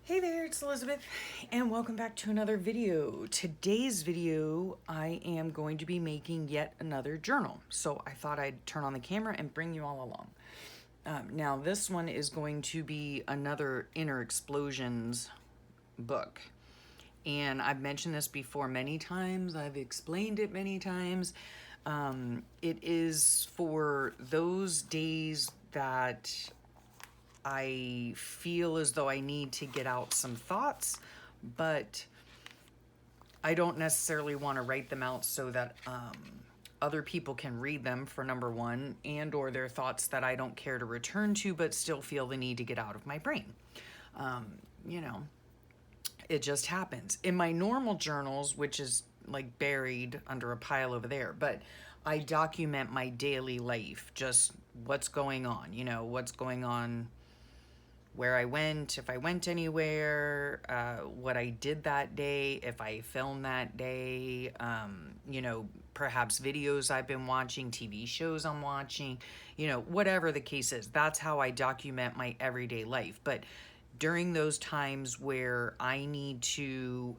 Hey there, it's Elizabeth, and welcome back to another video. Today's video, I am going to be making yet another journal. So I thought I'd turn on the camera and bring you all along. Now this one is going to be another Inner Explosions book. And I've mentioned this before many times, I've explained it many times. It is for those days that I feel as though I need to get out some thoughts, but I don't necessarily want to write them out so that other people can read them, for number one, and or their thoughts that I don't care to return to but still feel the need to get out of my brain. You know, it just happens. In my normal journals, which is like buried under a pile over there, but I document my daily life, just what's going on, what's going on, where I went, if I went anywhere, what I did that day, if I filmed that day, perhaps videos I've been watching, TV shows I'm watching, whatever the case is. That's how I document my everyday life. But during those times where I need to,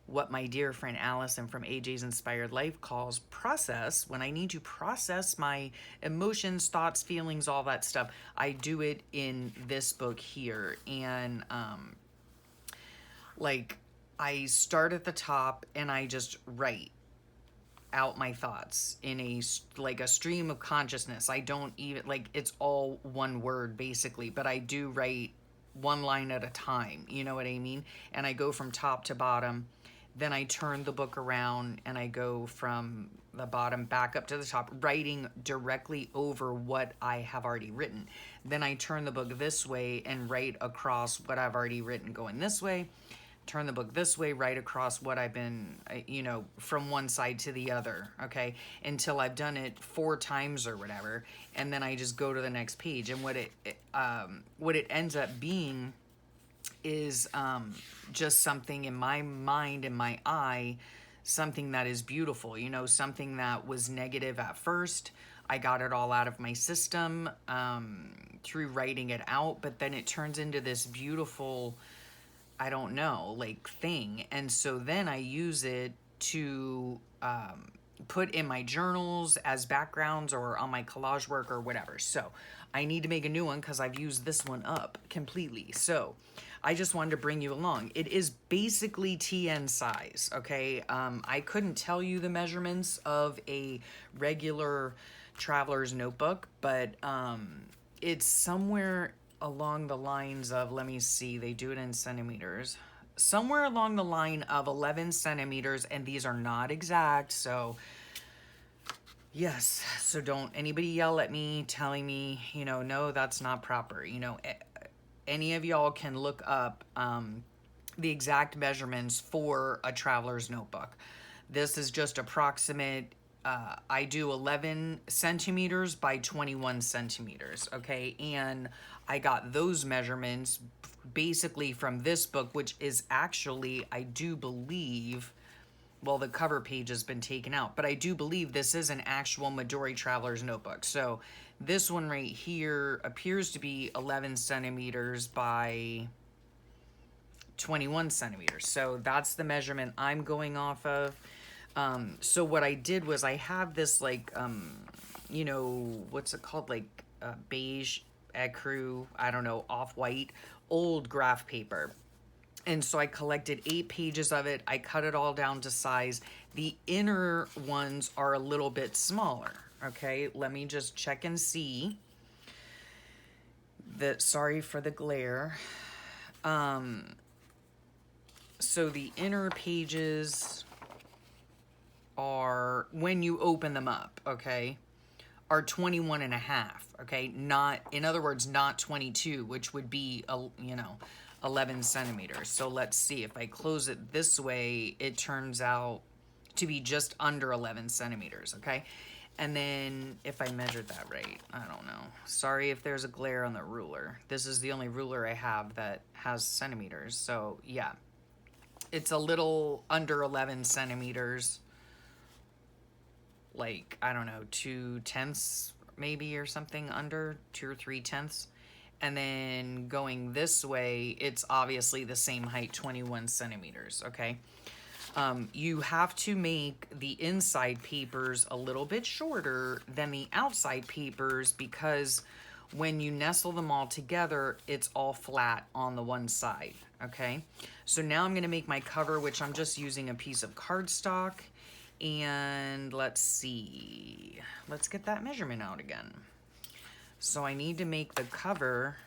what my dear friend Allison from AJ's Inspired Life calls process, when I need to process my emotions, thoughts, feelings, all that stuff, I do it in this book here. And I start at the top and I just write out my thoughts in a stream of consciousness. I don't even, it's all one word basically, but I do write one line at a time, you know what I mean? And I go from top to bottom. Then I turn the book around and I go from the bottom back up to the top, writing directly over what I have already written. Then I turn the book this way and write across what I've already written going this way. Turn the book this way, write across what I've been, from one side to the other, okay? Until I've done it 4 times or whatever. And then I just go to the next page. And what it ends up being is just something in my mind, in my eye, something that is beautiful, something that was negative at first. I got it all out of my system through writing it out, but then it turns into this beautiful, I don't know, thing. And so then I use it to put in my journals as backgrounds or on my collage work or whatever. So I need to make a new one because I've used this one up completely. So I just wanted to bring you along. It is basically TN size, okay? I couldn't tell you the measurements of a regular traveler's notebook, but it's somewhere along the lines of, let me see, they do it in centimeters. Somewhere along the line of 11 centimeters, and these are not exact, so yes, so don't anybody yell at me telling me, no, that's not proper. Any of y'all can look up the exact measurements for a traveler's notebook. This is just approximate. I do 11 centimeters by 21 centimeters, okay? And I got those measurements basically from this book, which is actually, I do believe, well, the cover page has been taken out, but I do believe this is an actual Midori Traveler's Notebook. So this one right here appears to be 11 centimeters by 21 centimeters. So that's the measurement I'm going off of. So what I did was I have this what's it called? Beige, ecru, I don't know, off-white, old graph paper. And so I collected 8 pages of it. I cut it all down to size. The inner ones are a little bit smaller, okay? Let me just check and see. Sorry for the glare. So the inner pages are, when you open them up, okay, are 21 and a half, okay? Not, in other words, not 22, which would be, 11 centimeters. So let's see, if I close it this way, it turns out to be just under 11 centimeters, okay? And then if I measured that right, I don't know. Sorry if there's a glare on the ruler. This is the only ruler I have that has centimeters. So yeah, it's a little under 11 centimeters, I don't know, 2/10 maybe, or something, under 2 or 3/10. And then going this way, it's obviously the same height, 21 centimeters, okay? You have to make the inside papers a little bit shorter than the outside papers because when you nestle them all together, it's all flat on the one side, okay? So now I'm gonna make my cover, which I'm just using a piece of cardstock. And let's see, let's get that measurement out again. So I need to make the cover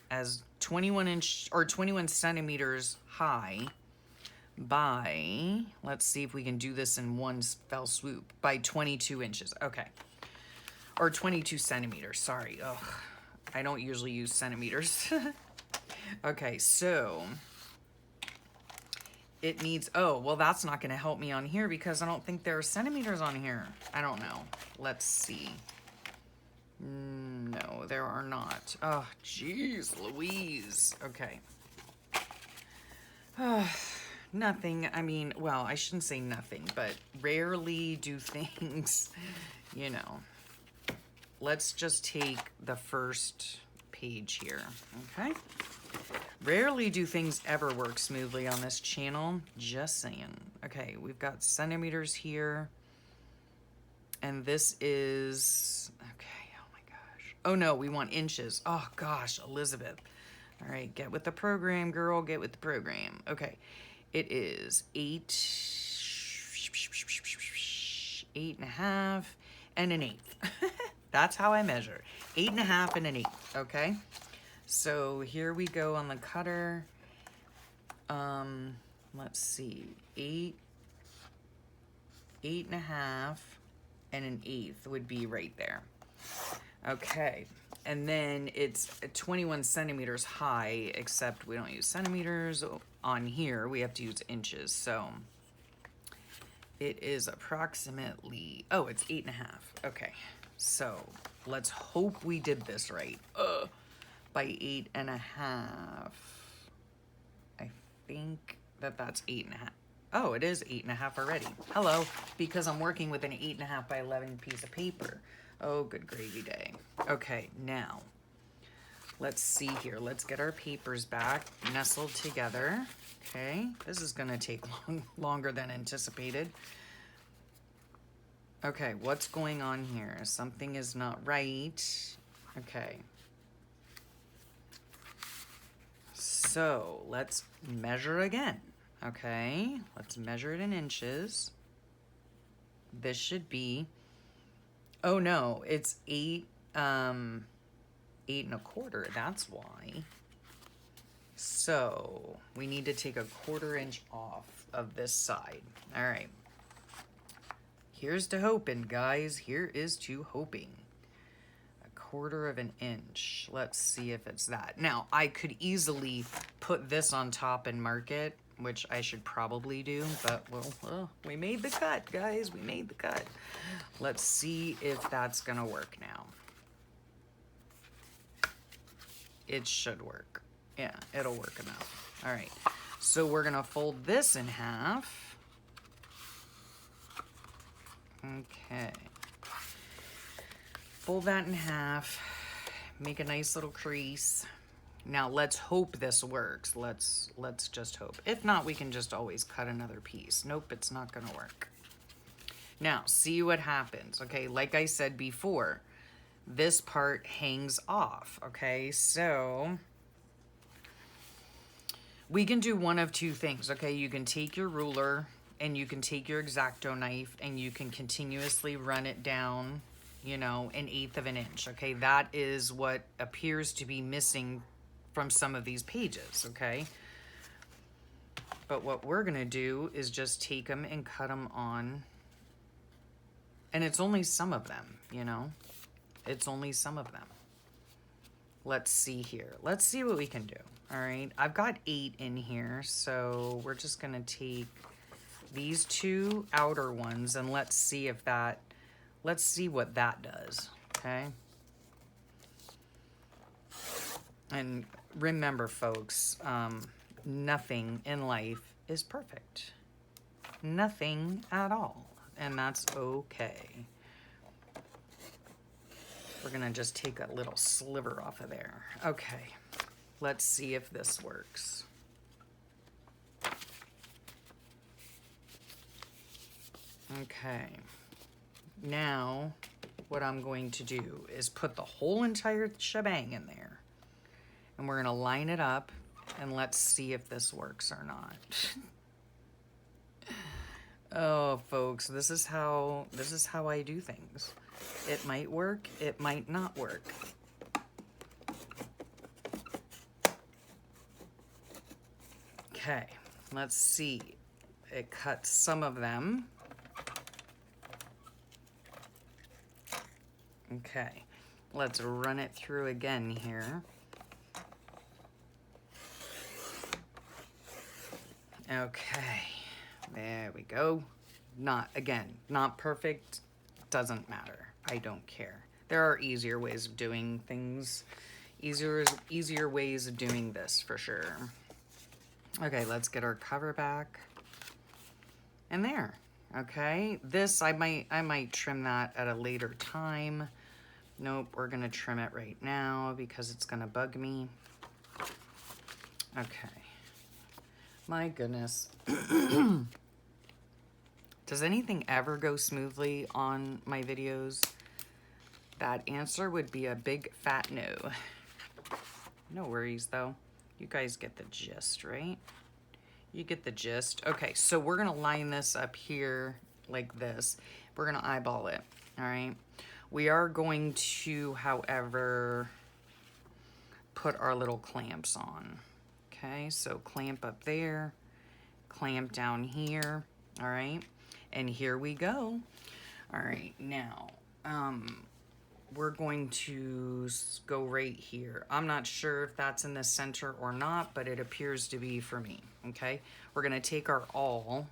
as 21 centimeters high by, let's see if we can do this in one fell swoop, by 22 inches. Okay. Or 22 centimeters, sorry. Ugh, I don't usually use centimeters. Okay, so it needs, oh, well, that's not going to help me on here because I don't think there are centimeters on here. I don't know. Let's see. No, there are not. Oh, jeez, Louise. Okay. Nothing. I mean, well, I shouldn't say nothing, but rarely do things, you know. Let's just take the first page here, okay? Rarely do things ever work smoothly on this channel, just saying. Okay, we've got centimeters here, and this is, okay, oh my gosh. Oh no, we want inches. Oh gosh, Elizabeth. All right, get with the program, girl, get with the program. Okay, it is 8.5 and an eighth. That's how I measure. 8.5 and an eighth, okay? So here we go on the cutter. Let's see, 8.5 and an eighth would be right there. Okay, and then it's 21 centimeters high, except we don't use centimeters on here. We have to use inches. So it is approximately, oh, it's 8.5. Okay, so let's hope we did this right. By 8.5. I think that's 8.5. Oh, it is 8.5 already. Hello, because I'm working with an 8.5 by 11 piece of paper. Oh, good gravy day. Okay, now, let's see here. Let's get our papers back, nestled together. Okay, this is gonna take longer than anticipated. Okay, what's going on here? Something is not right. Okay. So let's measure again. Okay, let's measure it in inches. This should be, oh no, it's 8.25. That's why. So we need to take a 1/4 inch off of this side. All right. Here's to hoping, guys. Here is to hoping. 1/4 of an inch. Let's see if it's that. Now, I could easily put this on top and mark it, which I should probably do, but well, we made the cut, guys. We made the cut. Let's see if that's gonna work now. It should work. Yeah, it'll work enough. All right, so we're gonna fold this in half. Okay. Fold that in half, make a nice little crease. Now let's hope this works. Let's just hope. If not, we can just always cut another piece. Nope, it's not gonna work. Now, see what happens, okay? Like I said before, this part hangs off, okay? So we can do one of two things, okay? You can take your ruler and you can take your X-Acto knife and you can continuously run it down, you know, 1/8 of an inch, okay? That is what appears to be missing from some of these pages, okay? But what we're gonna do is just take them and cut them on, and it's only some of them, you know? It's only some of them. Let's see here. Let's see what we can do, all right? I've got 8 in here, so we're just gonna take these 2 outer ones and let's see if that, let's see what that does, okay? And remember, folks, nothing in life is perfect. Nothing at all, and that's okay. We're gonna just take a little sliver off of there. Okay, let's see if this works. Okay, now what I'm going to do is put the whole entire shebang in there, and we're gonna line it up, and let's see if this works or not. Oh, folks, this is how I do things. It might work, it might not work. Okay, let's see. It cuts some of them. Okay, let's run it through again here. Okay, there we go. Not perfect, doesn't matter. I don't care. There are easier ways of doing things. Easier ways of doing this for sure. Okay, let's get our cover back. And there. Okay, this I might trim that at a later time. Nope, we're gonna trim it right now because it's gonna bug me. Okay. My goodness. Does anything ever go smoothly on my videos? That answer would be a big fat no. No worries though. You guys get the gist, right? You get the gist. Okay, so we're gonna line this up here like this. We're gonna eyeball it, all right? We are going to, however, put our little clamps on. Okay, so clamp up there, clamp down here, all right? And here we go. All right, now, we're going to go right here. I'm not sure if that's in the center or not, but it appears to be for me, okay? We're gonna take our awl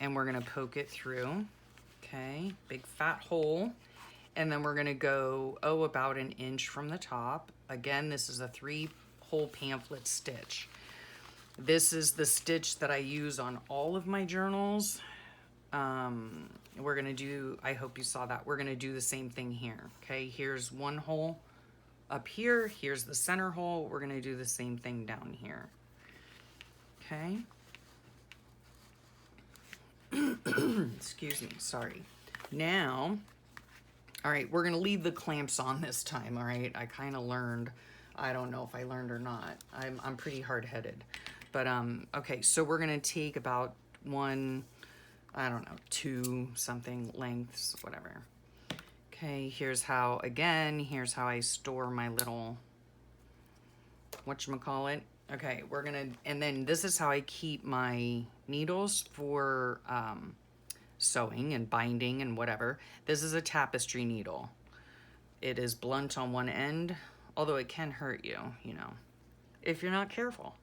and we're gonna poke it through, okay? Big fat hole. And then we're gonna go, about an inch from the top. Again, this is a 3-hole pamphlet stitch. This is the stitch that I use on all of my journals. We're gonna do, I hope you saw that, we're gonna do the same thing here, okay? Here's one hole up here, here's the center hole, we're gonna do the same thing down here, okay? Excuse me, sorry. Now, all right, we're gonna leave the clamps on this time, all right? I kind of learned, I don't know if I learned or not. I'm pretty hard-headed. But, okay, so we're gonna take about 2 something lengths, whatever. Okay, here's how I store my little, whatchamacallit. Okay, and then this is how I keep my needles for, sewing and binding and whatever. This is a tapestry needle. It is blunt on one end, although it can hurt you, you know, if you're not careful.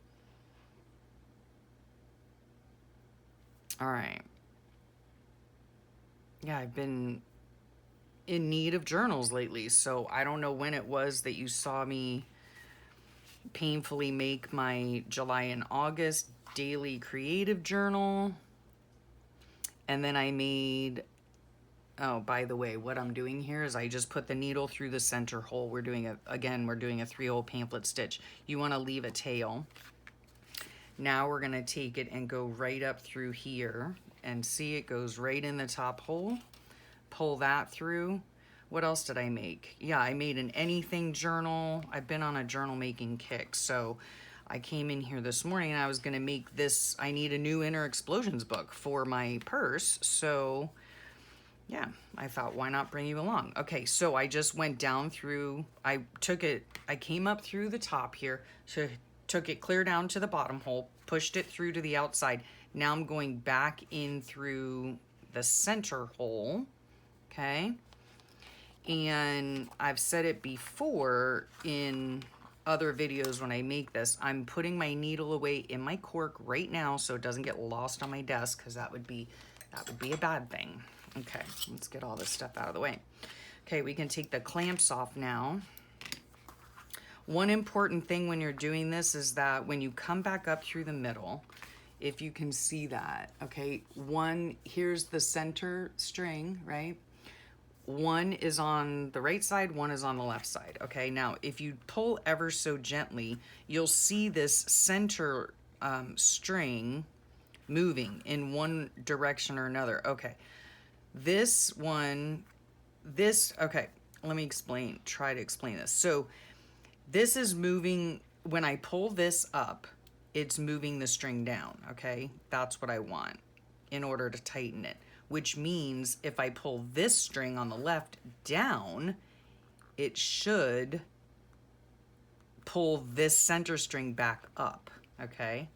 All right. Yeah, I've been in need of journals lately, so I don't know when it was that you saw me painfully make my July and August daily creative journal. And then I made, oh, by the way, what I'm doing here is I just put the needle through the center hole. We're doing a 3-hole pamphlet stitch. You want to leave a tail. Now we're going to take it and go right up through here, and see, it goes right in the top hole. Pull that through. What else did I make? Yeah, I made an anything journal. I've been on a journal making kick, so I came in here this morning and I was gonna make this, I need a new Inner Explosions book for my purse, so yeah, I thought, why not bring you along? Okay, so I just went down through, I came up through the top here, so took it clear down to the bottom hole, pushed it through to the outside. Now I'm going back in through the center hole, okay? And I've said it before in other videos when I make this, I'm putting my needle away in my cork right now so it doesn't get lost on my desk, because that would be a bad thing. Okay, let's get all this stuff out of the way. Okay, we can take the clamps off now. One important thing when you're doing this is that when you come back up through the middle, if you can see that, okay, here's the center string, right? One is on the right side, one is on the left side. Okay, now if you pull ever so gently, you'll see this center string moving in one direction or another. Okay, this one, okay, let me try to explain this. So this is moving, when I pull this up, it's moving the string down, okay? That's what I want in order to tighten it, which means if I pull this string on the left down, it should pull this center string back up, okay?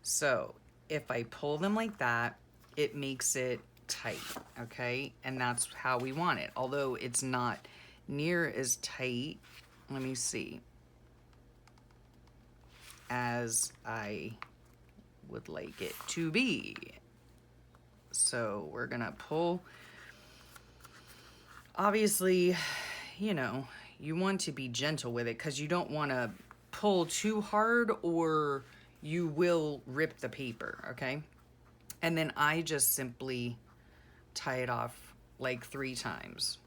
So if I pull them like that, it makes it tight, okay? And that's how we want it. Although it's not near as tight, let me see, as I would like it to be. So we're gonna pull. Obviously, you know, you want to be gentle with it because you don't want to pull too hard or you will rip the paper, okay? And then I just simply tie it off like 3 times.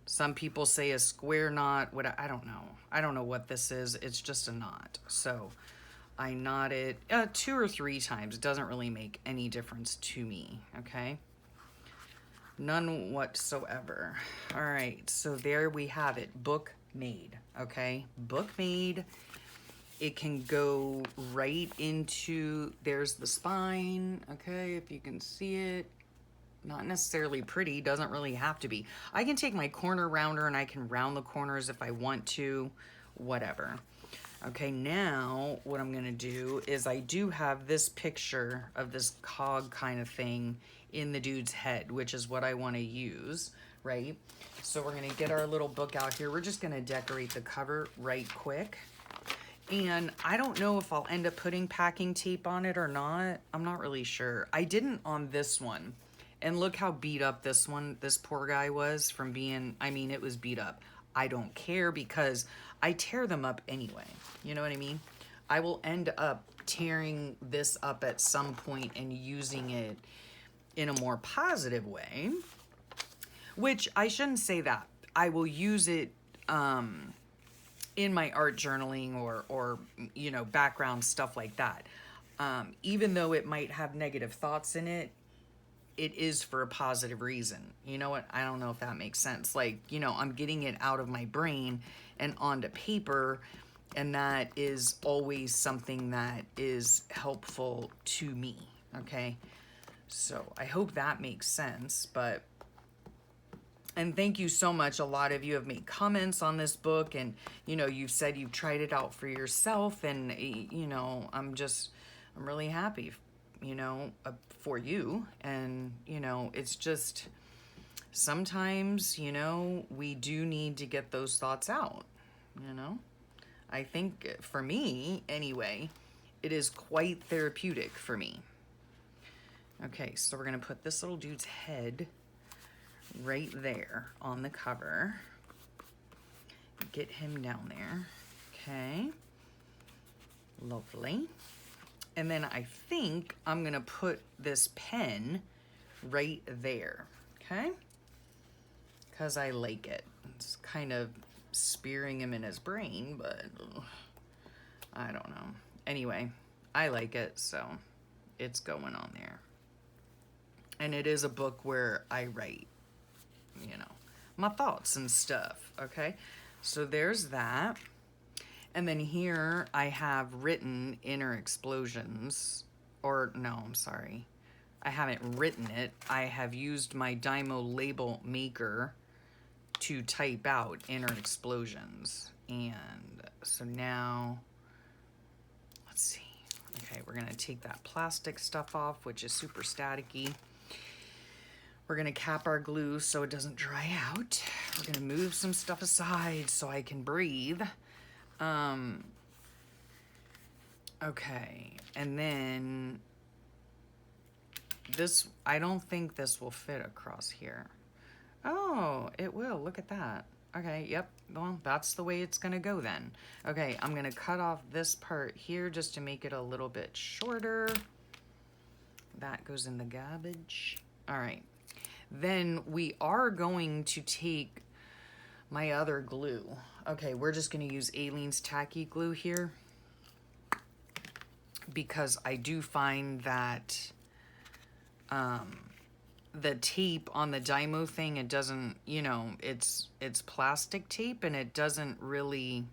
Some people say a square knot. I don't know. I don't know what this is. It's just a knot. So I knot it 2 or 3 times. It doesn't really make any difference to me, okay? None whatsoever. All right, so there we have it. Book made, okay? Book made. It can go right into, there's the spine, okay, if you can see it. Not necessarily pretty, doesn't really have to be. I can take my corner rounder and I can round the corners if I want to, whatever. Okay, now what I'm gonna do is I do have this picture of this cog kind of thing in the dude's head, which is what I wanna use, right? So we're gonna get our little book out here. We're just gonna decorate the cover right quick. And I don't know if I'll end up putting packing tape on it or not. I'm not really sure. I didn't on this one. And look how beat up this poor guy was from being, I mean, it was beat up. I don't care because I tear them up anyway. You know what I mean? I will end up tearing this up at some point and using it in a more positive way, which I shouldn't say that. I will use it in my art journaling or you know, background stuff like that. Even though it might have negative thoughts in it, it is for a positive reason. You know what? I don't know if that makes sense. Like, you know, I'm getting it out of my brain and onto paper, and that is always something that is helpful to me, okay? So I hope that makes sense, but, and thank you so much. A lot of you have made comments on this book, and, you know, you've said you've tried it out for yourself, and, you know, I'm really happy, you know, for you. And, you know, it's just sometimes, you know, we do need to get those thoughts out, you know. I think for me anyway, it is quite therapeutic for me. Okay, so we're gonna put this little dude's head right there on the cover. Get him down there. Okay, lovely. And then I think I'm gonna put this pen right there, okay? Because I like it. It's kind of spearing him in his brain, but I don't know. Anyway, I like it, so it's going on there. And it is a book where I write, you know, my thoughts and stuff, okay? So there's that. And then here I have written Inner Explosions, or no, I'm sorry. I haven't written it. I have used my Dymo label maker to type out Inner Explosions. And so now, let's see. Okay, we're gonna take that plastic stuff off, which is super staticky. We're gonna cap our glue so it doesn't dry out. We're gonna move some stuff aside so I can breathe. Okay, and then this, I don't think this will fit across here. Oh, it will, look at that. Okay, yep, well, that's the way it's gonna go then. Okay, I'm gonna cut off this part here just to make it a little bit shorter. That goes in the garbage. All right, Then we are going to take my other glue. Okay, we're just going to use Aleene's tacky glue here because I do find that the tape on the Dymo thing, it doesn't, you know, it's plastic tape and it doesn't really,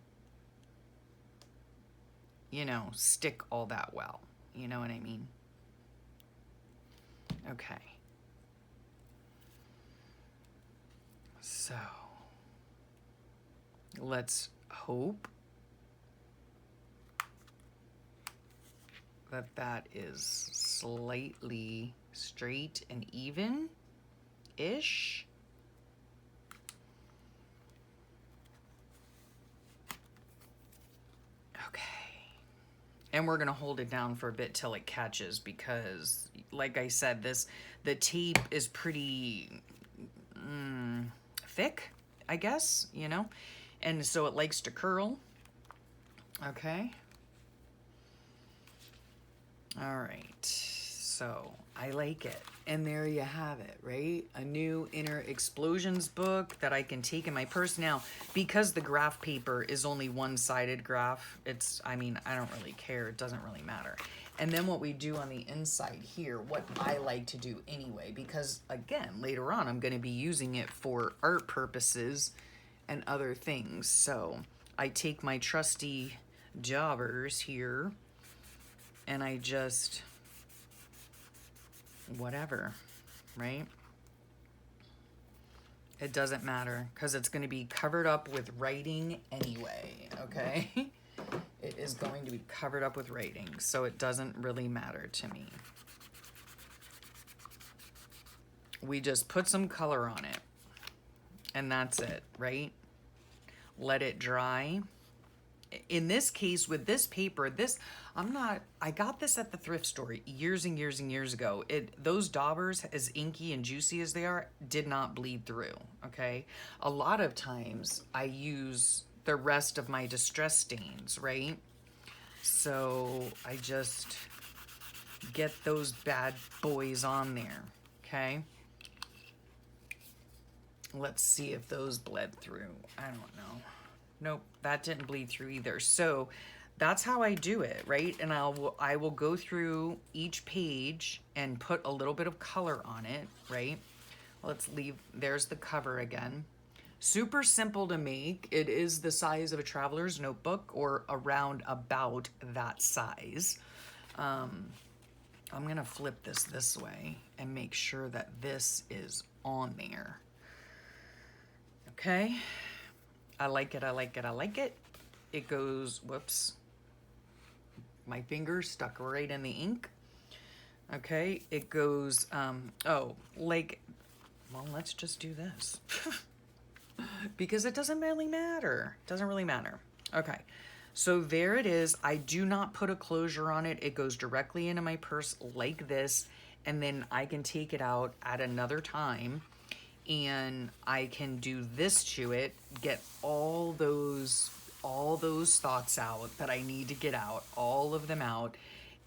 you know, stick all that well. You know what I mean? Okay. So let's hope that that is slightly straight and even-ish. Okay. And we're gonna hold it down for a bit till it catches because, like I said, the tape is pretty thick, I guess, you know? And so it likes to curl. Okay. All right, so I like it. And there you have it, right? A new Inner Explosions book that I can take in my purse. Now, because the graph paper is only one-sided graph, I mean, I don't really care. It doesn't really matter. And then what we do on the inside here, what I like to do anyway, because again, later on, I'm gonna be using it for art purposes and other things. So I take my trusty jobbers here and I just, whatever, right? It doesn't matter because it's going to be covered up with writing anyway, okay? It is going to be covered up with writing, so it doesn't really matter to me. We just put some color on it, and that's it, right? Let it dry. In this case, with this paper, I got this at the thrift store years and years and years ago. Those daubers, as inky and juicy as they are, did not bleed through, okay? A lot of times I use the rest of my distress stains, right? So I just get those bad boys on there, okay? Let's see if those bled through. I don't know. Nope, that didn't bleed through either. So that's how I do it, right? And I will go through each page and put a little bit of color on it, right? Let's leave, there's the cover again. Super simple to make. It is the size of a traveler's notebook or around about that size. I'm gonna flip this way and make sure that this is on there. Okay. I like it, I like it, I like it. It goes, whoops. My finger stuck right in the ink. Okay, it goes, well, let's just do this. Because it doesn't really matter. It doesn't really matter. Okay, so there it is. I do not put a closure on it. It goes directly into my purse like this, and then I can take it out at another time and I can do this to it, get all those thoughts out that I need to get out, all of them out.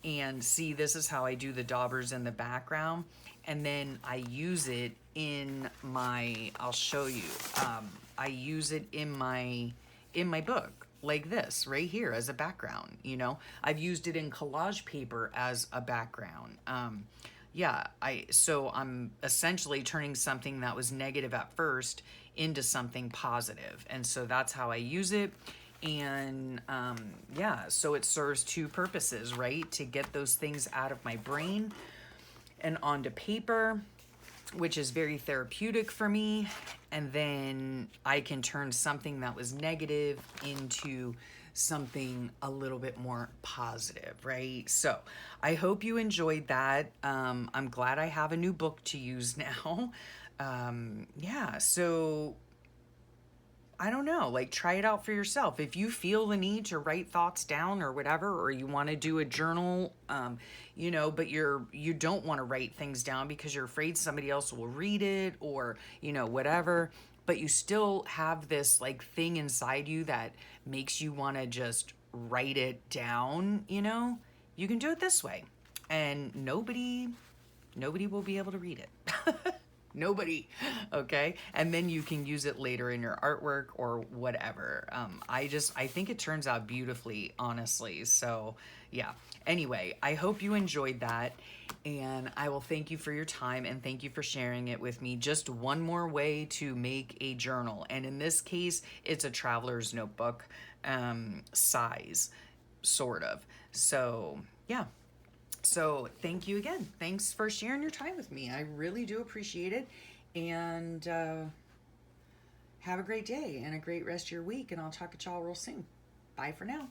And see, this is how I do the daubers in the background. And then I use it in my, I'll show you. I use it in my book like this right here as a background, you know. I've used it in collage paper as a background. Yeah, so I'm essentially turning something that was negative at first into something positive. And so that's how I use it. And yeah, so it serves two purposes, right? To get those things out of my brain and onto paper, which is very therapeutic for me. And then I can turn something that was negative into something a little bit more positive, right? So I hope you enjoyed that. I'm glad I have a new book to use now. Yeah, so I don't know, like try it out for yourself. If you feel the need to write thoughts down or whatever, or you want to do a journal, you know, but you don't want to write things down because you're afraid somebody else will read it or, you know, whatever, but you still have this like thing inside you that makes you want to just write it down, you know, you can do it this way and nobody will be able to read it. Nobody. Okay. And then you can use it later in your artwork or whatever. I think it turns out beautifully, honestly. So yeah. Anyway, I hope you enjoyed that. And I will thank you for your time and thank you for sharing it with me. Just one more way to make a journal. And in this case, it's a traveler's notebook size, sort of. So yeah. So thank you again. Thanks for sharing your time with me. I really do appreciate it. And have a great day and a great rest of your week. And I'll talk to y'all real soon. Bye for now.